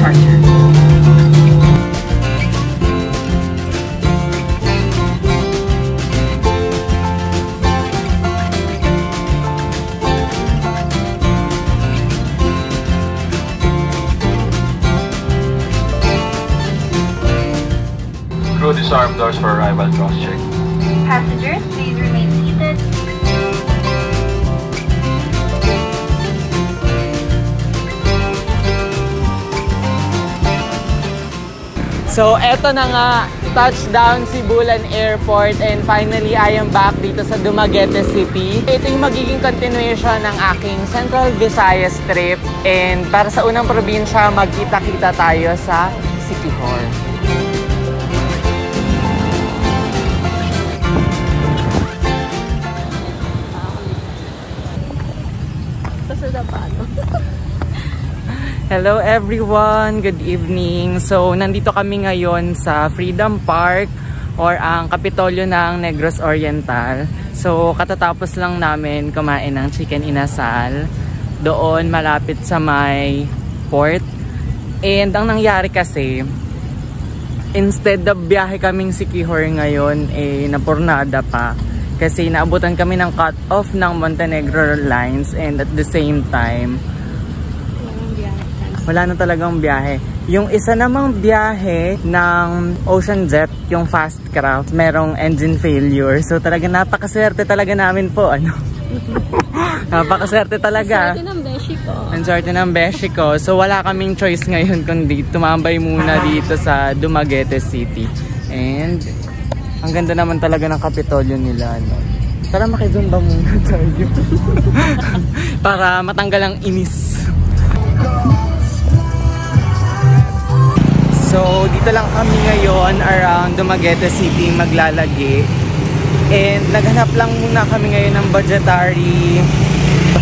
departure. Crew, disarm doors for arrival cross-check. Passengers, please remain seated. So, eto na nga, touchdown Sibulan Airport and finally, I am back dito sa Dumaguete City. Ito yung magiging continuation ng aking Central Visayas trip and para sa unang probinsya, magkita-kita tayo sa Siquijor. Hello everyone! Good evening! So, nandito kami ngayon sa Freedom Park or ang Kapitolyo ng Negros Oriental. So, katatapos lang namin kumain ng chicken inasal doon malapit sa may port. And ang nangyari kasi, instead of biyahe kaming Siquijor ngayon, napurnada pa. Kasi naabutan kami ng cut-off ng Montenegro Lines and at the same time, wala na talagang biyahe. Yung isa namang biyahe ng Ocean Jet, yung fast craft, merong engine failure. So talaga napakaswerte talaga namin po. Napakaswerte talaga. Ang swerte ng beshi ko. Ang swerte ng beshi ko. So wala kaming choice ngayon kundi tumambay muna dito sa Dumaguete City. And ang ganda naman talaga ng Kapitolyo nila. No? Tara makizumba muna tayo. Para matanggal ang inis. So, dito lang kami ngayon around Dumaguete City maglalagi. And naghanap lang muna kami ngayon ng budgetary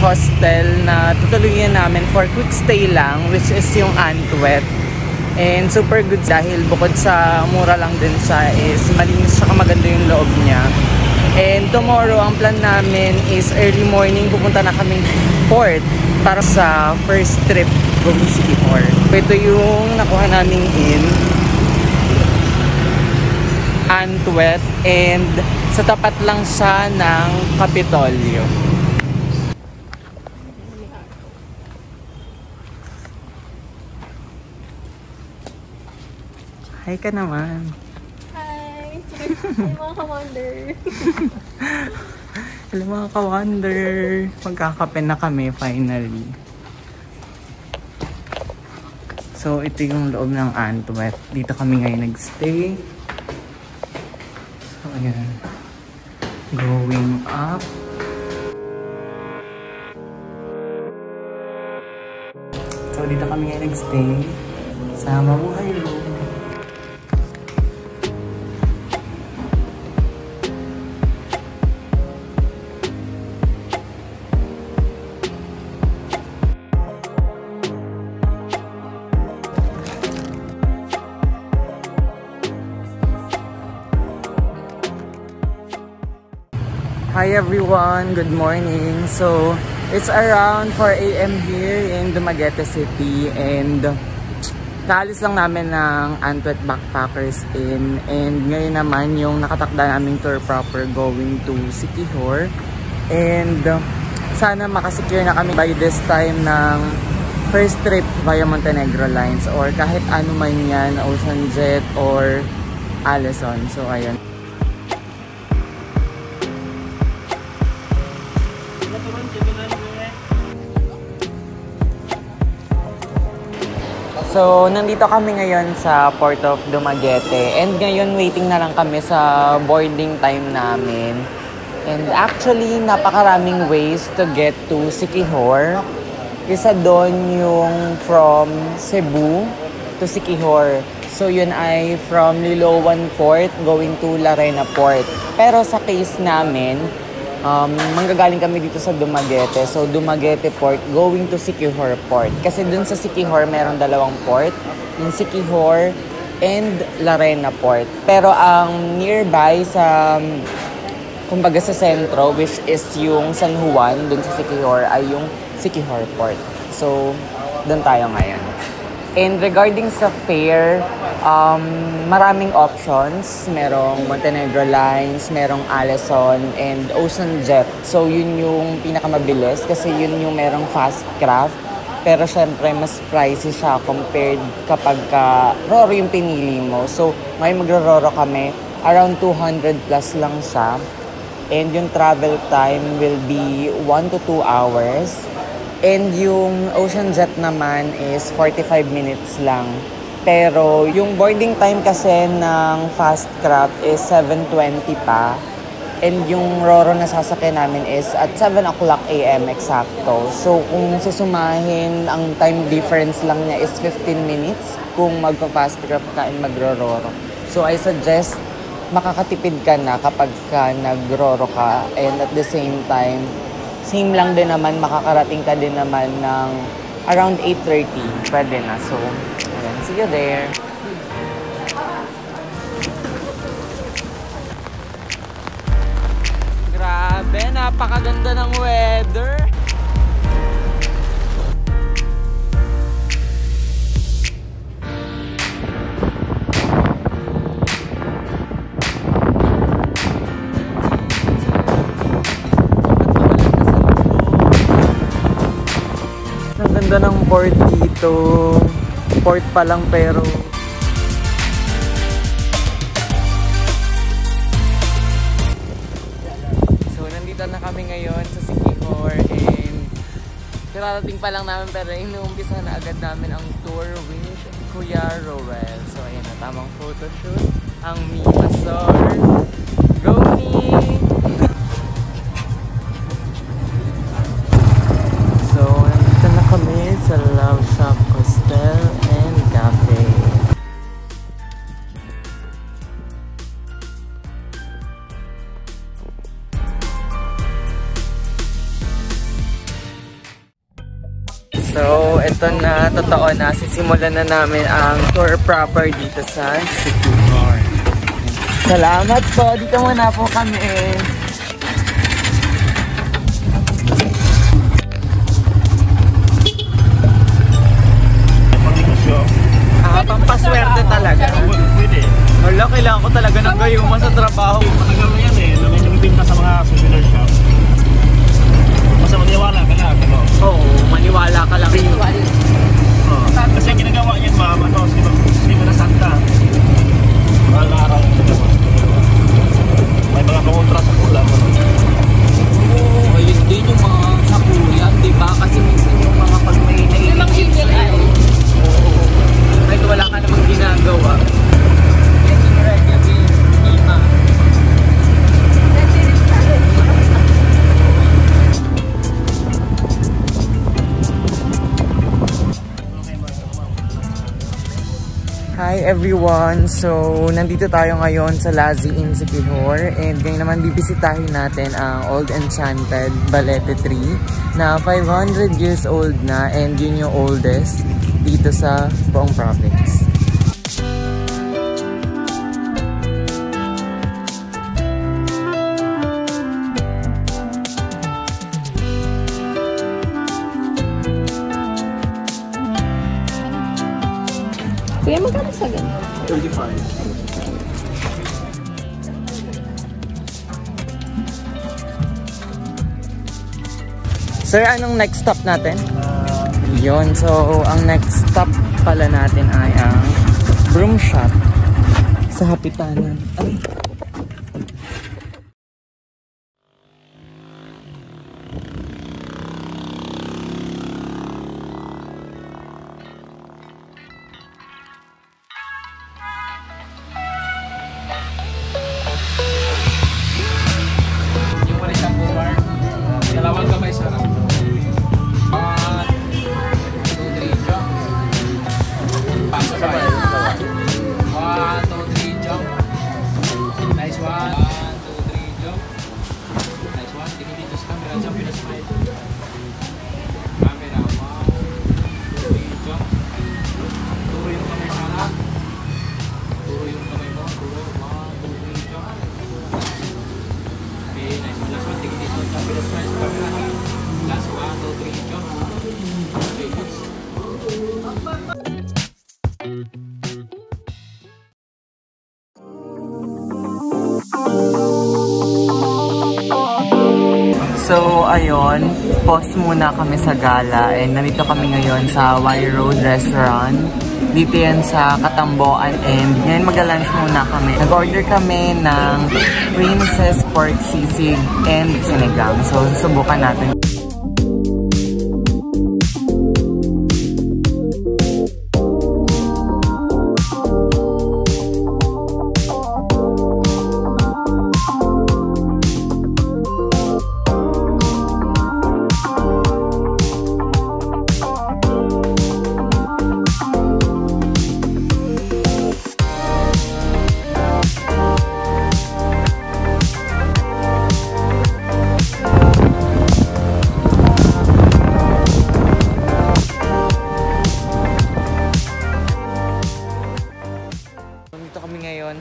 hostel na tutuluyan namin for quick stay lang, which is yung Antwet. And super good dahil bukod sa mura lang din siya is malinis siya, maganda yung loob niya. And tomorrow, ang plan namin is early morning pupunta na kaming port para sa first trip going Siquijor. Ito yung nakuha naming in Antwet and sa tapat lang siya ng Kapitolyo. Hi ka naman. Hi! Hi mga ka-wonder! Hello mga ka-wonder! Magkakape na kami finally. So, ito yung loob ng Antwet. Dito kami ngayon nagstay. So, ayan. Going up. So, dito kami ngayon nagstay sa Mabuhay Room. Hi everyone, good morning. So, it's around 4 AM here in Dumaguete City and kaalis lang namin ng Antwet Backpackers Inn and ngayon naman yung nakatakda naming tour proper going to Siquijor and sana makasecure na kami by this time ng first trip via Montenegro Lines or kahit ano man yan, Ocean Jet or Allison. So, ayun. So, nandito kami ngayon sa Port of Dumaguete and ngayon waiting na lang kami sa boarding time namin. And actually, napakaraming ways to get to Siquijor. Isa doon yung from Cebu to Siquijor. So, yun ay from Liloan Port going to Larena Port. Pero sa case namin, manggagaling kami dito sa Dumaguete. So, Dumaguete Port going to Siquijor Port. Kasi dun sa Siquijor, meron dalawang port. Yung Siquijor and Larena Port. Pero ang nearby sa, kumbaga sa sentro, which is yung San Juan, dun sa Siquijor, ay yung Siquijor Port. So, dun tayo ngayon. And regarding sa fare, maraming options. Merong Montenegro Lines, merong Alison, and Ocean Jet. So yun yung pinakamabilis kasi yun yung merong fast craft. Pero syempre, mas pricey siya compared kapag Roro yung pinili mo. So may magro-Roro kami, around 200 plus lang siya. And yung travel time will be 1 to 2 hours. And yung Ocean Jet naman is 45 minutes lang. Pero yung boarding time kasi ng fast craft is 7:20 pa. And yung Roro na sasakyan namin is at 7 o'clock a.m. eksakto. So kung susumahin, ang time difference lang niya is 15 minutes kung magpa-fast craft ka and magro-Roro. So I suggest makakatipid ka na kapag nag-Roro ka, and at the same time, same lang din naman, makakarating ka din naman ng around 8:30. Pwede na. So, ayan. See you there. Grabe, napakaganda ng weather. Ganda ng port dito. Port pa lang pero so nandito na kami ngayon sa Siquijor and kararating pa lang namin pero inuumpisa na agad namin ang tour with Kuya Roel. So ayan na, tamang photoshoot ang Mimasor. Go me! Kami sa Love Shop Hostel and Cafe. So, ito na, totoo na, sisimulan na namin ang tour proper dito sa Siquijor. Salamat po, dito muna po kami. Pampaswerte talaga. Pwede. Wala, kailangan ko talaga ng gayuma sa trabaho. Matagal na yan eh, na may namibinta sa mga souvenir shop. Basta maniwala ka lang, ano? Oo, maniwala ka lang. Oh. Kasi ginagawa niyan, ma'am, ano, Semana Santa. Mahal na araw yung ginagawa. May mga kontra sa kulang, ano? Oo, ayun din yung mga sakuyan, diba? Kasi minsan yung mga pag may naiingit sa'yo. Kahit wala ka namang ginagawa. Hi everyone! So, nandito tayo ngayon sa Lazi in Siquijor and ngayon naman bibisitahin natin ang Old Enchanted Balete Tree na 500 years old na and yun yung oldest dito sa buong province. Kuya, magkano sa ganun? 35. Sir, anong next stop natin? Yun, so ang next stop pala natin ay ang broom shop sa Hapitanan. Ay. Yung mali siyang buwar. Dalawang kamay sa harap. 1, 2, 3, jump. Pasok sabay. 1, 2, 3, jump. ayun, pause muna kami sa gala and nandito kami ngayon sa Y Road Restaurant. Dito yan sa Katamboan and ngayon mag-lunch muna kami. Nag-order kami ng Princess Pork Sisig and Sinigang. So, susubukan natin.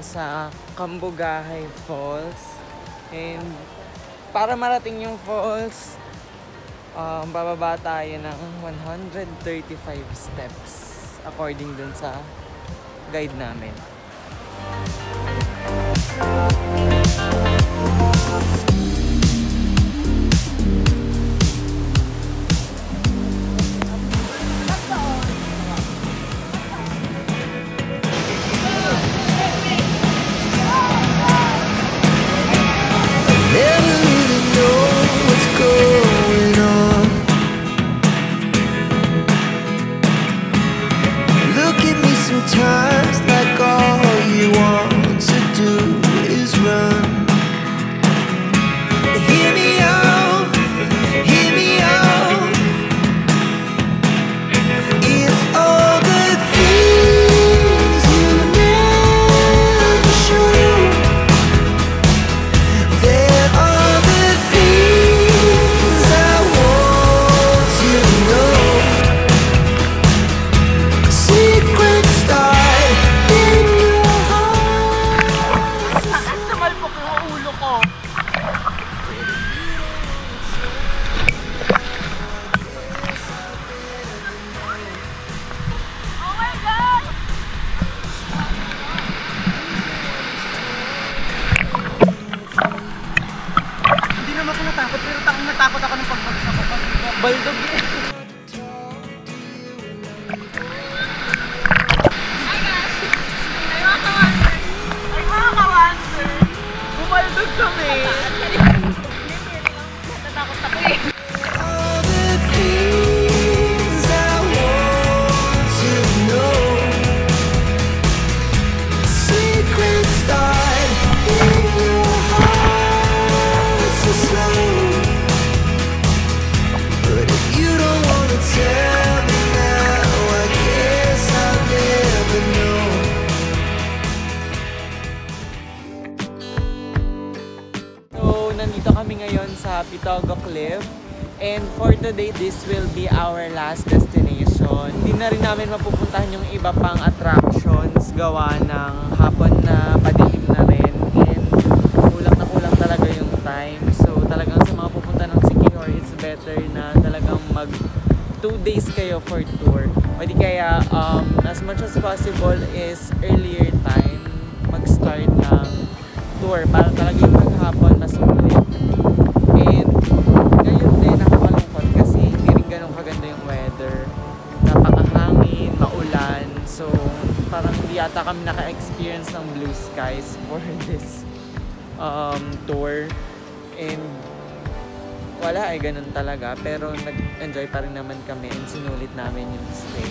Sa Cambugahay Falls and para marating yung falls bababa tayo ng 135 steps according dun sa guide namin. Sometimes like all you want to do is run. Hear me out, hear me out. It's all the things you never show. There are the things I want to know. Secret start in your heart. Sumalpok yung ulo ko. Oh my God! Hindi naman ako natakot pero natakot ako ng pagbagsak ko. Baldog eh. Bumaldog kami. Natatakot ako eh. All the things I want to know. Secret start in your heart so slow. But if you don't wanna tell me now, I guess I'll never know. So, nandito kami ngayon sa Pitogo Cliff. And for today, this will be our last destination. Hindi na rin namin mapupuntahan yung iba pang attractions gawa ng hapon na padilim na rin. And kulang talaga yung time. So, talagang sa mga pupunta ng Siquijor, it's better na talagang mag 2 days kayo for tour. O di kaya, as much as possible is earlier time mag-start ng tour para talaga yung maghapon masulit. And ngayon din nakakalungkot kasi hindi rin ganun kaganda yung weather. Napakahangin, maulan. So parang hindi yata kami naka-experience ng blue skies for this tour. And wala ganun talaga. Pero nag-enjoy pa rin naman kami and sinulit namin yung stay.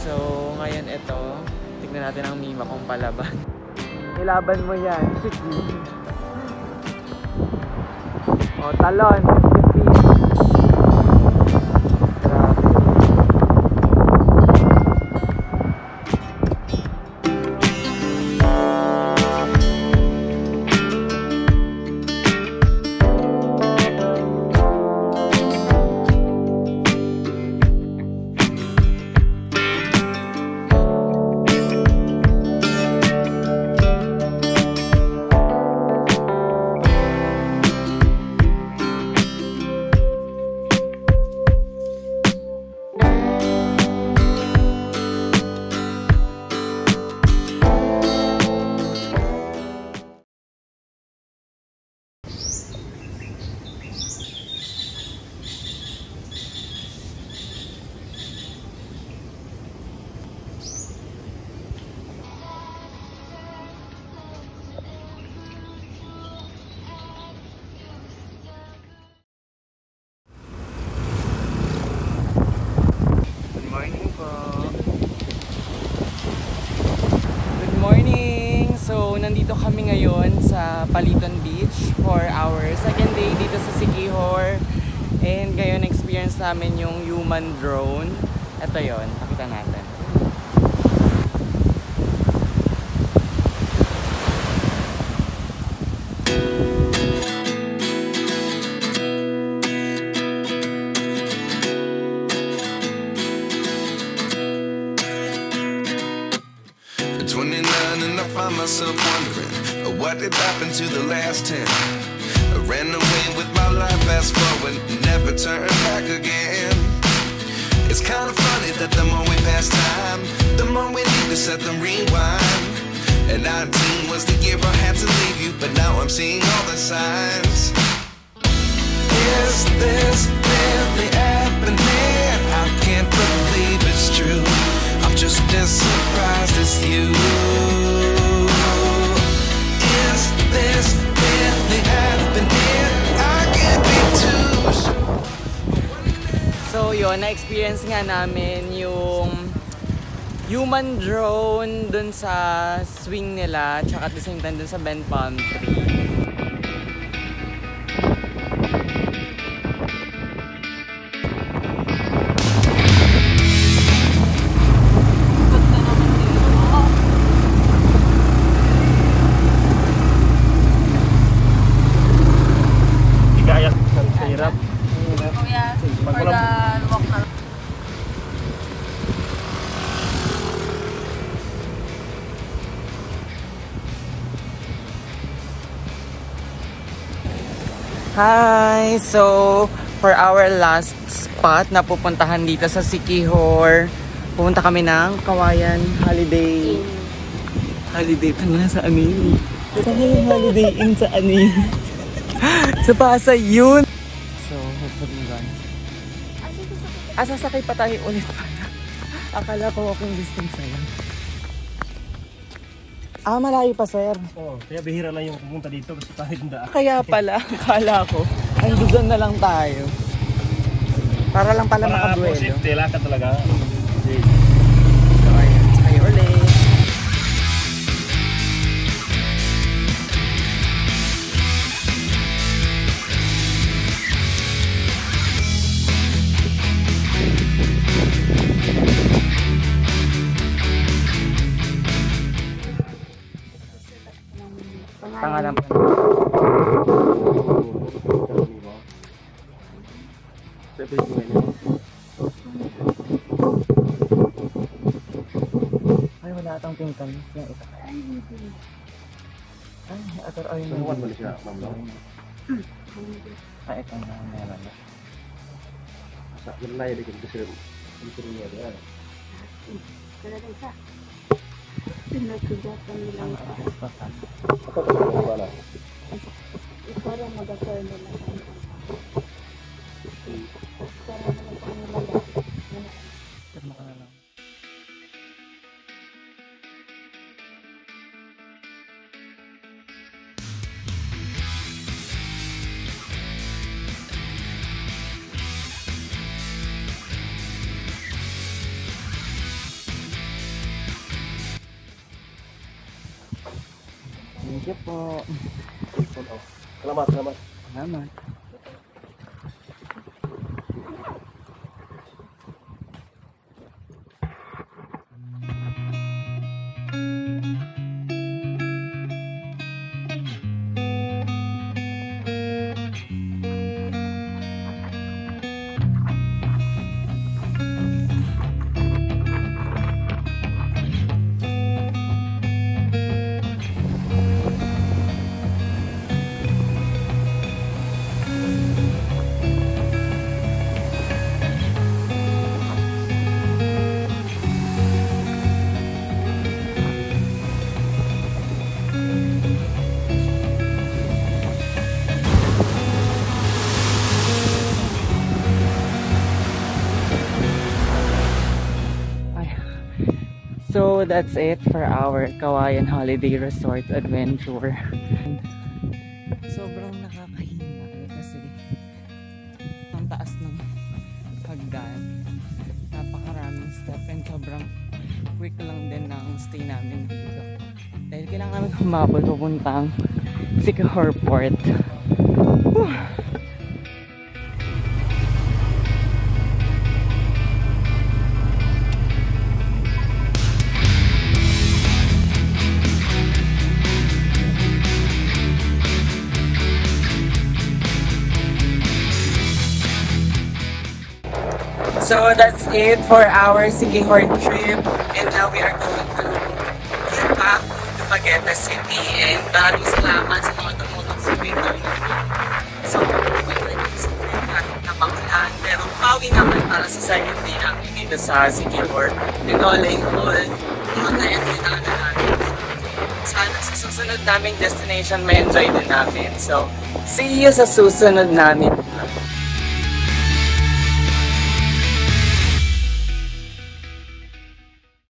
So ngayon ito, tignan natin ang Mima kung palaban. Ilaban mo yan. O, talon. 50. Grabe. ngayon sa Paliton Beach for our second day dito sa Siquijor. And ngayon experience namin yung human drone. Ito yon, pakita natin. At 29 and I find myself wondering what did happen to the last 10. I ran away with my life, fast forward, never turn back again. It's kind of funny that the more we pass time, the more we need to set them rewind. And 19 was the year I had to leave you, but now I'm seeing all the signs. Is this really happening? I can't believe it's true. I'm just as surprised as you. Is this really happening? I can't be too sure. So yun, na-experience nga namin yung human drone dun sa swing nila, tsaka at the same time dun sa bend palm tree. Higayat sa hirap. Kuya, for the walk na. Hi! So, for our last spot na pupuntahan dito sa Siquijor, pupunta kami ng Kawayan Holiday. Holiday pa nga sa Anin. Saan yung Holiday Inn sa Anin? Sa Pasay yun! So, hopefully gone. Sasakay pa tayo ulit pala. Akala ko walking distance na lang. Malayo pa, sir. Oo, kaya bihira lang yung pumunta dito kasi tayo daan. Kaya pala, akala ko, andun na lang tayo. Para lang pala Para makabuelo. for safety, lakad talaga. So, ayan, sakay ulit. Pangalan pa. Ay, wala atang pintan. Yung ito. Ay, atar ay mo. Ay, ito na meron na. Pinagsudyatan nila ito. Para mag-acquire nila. Para mag-acquire nila. Terima ka na lang. Thank you po. Salamat, salamat. Salamat. So that's it for our Kawayan Holiday Resort Adventure. Sobrang nakakahinga kasi ang taas ng hagdan. Napakaraming step and sobrang quick lang din ang stay namin dito. Dahil kailangan namin humabol papuntang Sikihor Port. So that's it for our Sikihor trip, and now we are going to get back to Dumaguete City, and maraming salamat sa mga tumutong sa video namin. So, kahit na makulan, pero pawi naman para sa second day namin dito sa Sikihor. And all in all, mag-enjoy namin. Sana sa susunod naming destination, may enjoy din namin. So, see you sa susunod namin